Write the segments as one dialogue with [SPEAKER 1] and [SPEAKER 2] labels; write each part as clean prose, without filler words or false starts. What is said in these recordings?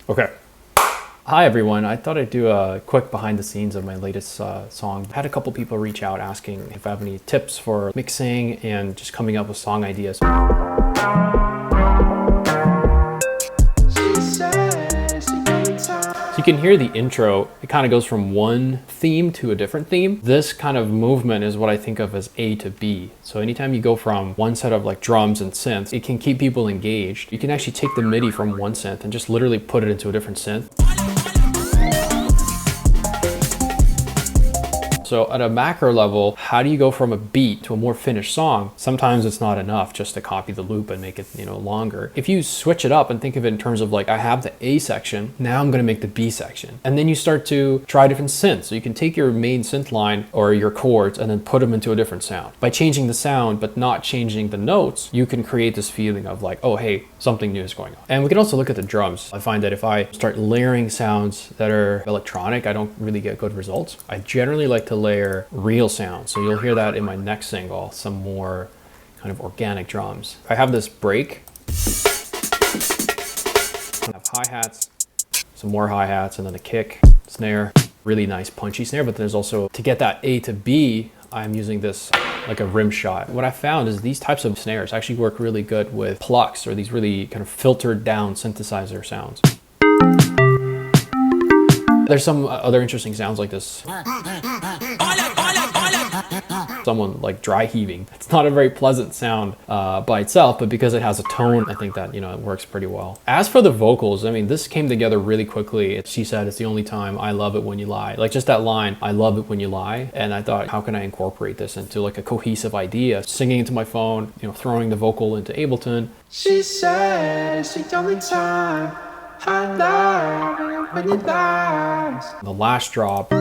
[SPEAKER 1] Okay. Hi everyone, I thought I'd do a quick behind the scenes of my latest song. I had a couple people reach out asking if I have any tips for mixing and just coming up with song ideas. So you can hear the intro, it kind of goes from one theme to a different theme. This kind of movement is what I think of as A to B. So anytime you go from one set of like drums and synths, it can keep people engaged. You can actually take the MIDI from one synth and just literally put it into a different synth. So at a macro level, how do you go from a beat to a more finished song? Sometimes it's not enough just to copy the loop and make it, longer. If you switch it up and think of it in terms of like, I have the A section, now I'm gonna make the B section. And then you start to try different synths. So you can take your main synth line or your chords and then put them into a different sound. By changing the sound, but not changing the notes, you can create this feeling of like, oh, hey, something new is going on. And we can also look at the drums. I find that if I start layering sounds that are electronic, I don't really get good results. I generally like to layer real sounds. So you'll hear that in my next single, some more kind of organic drums. I have this break. I have hi-hats, some more hi-hats, and then a kick, snare, really nice punchy snare. But there's also, to get that A to B, I'm using this like a rim shot. What I found is these types of snares actually work really good with plucks or these really kind of filtered down synthesizer sounds. There's some other interesting sounds like this. Someone like dry heaving. It's not a very pleasant sound by itself, but because it has a tone, I think that, it works pretty well. As for the vocals, I mean, this came together really quickly. She said, it's the only time I love it when you lie. Like just that line, I love it when you lie. And I thought, how can I incorporate this into like a cohesive idea? Singing into my phone, throwing the vocal into Ableton. She said, it's the only time I love it when you lie. The last drop,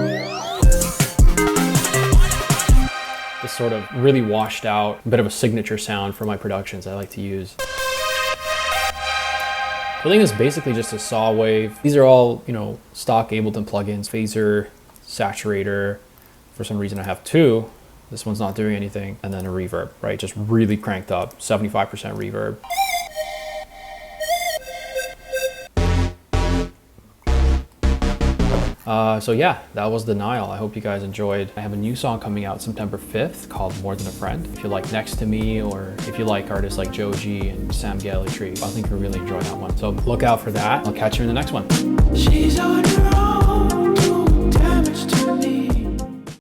[SPEAKER 1] this sort of really washed out, bit of a signature sound for my productions I like to use. I think it's basically just a saw wave. These are all, stock Ableton plugins, phaser, saturator. For some reason I have two. This one's not doing anything. And then a reverb, right? Just really cranked up, 75% reverb. So yeah, that was Denial. I hope you guys enjoyed. I have a new song coming out September 5th called More Than a Friend. If you like Next to Me, or if you like artists like Joji and Sam Gallantry, I think you'll really enjoy that one. So look out for that. I'll catch you in the next one. She's on her own.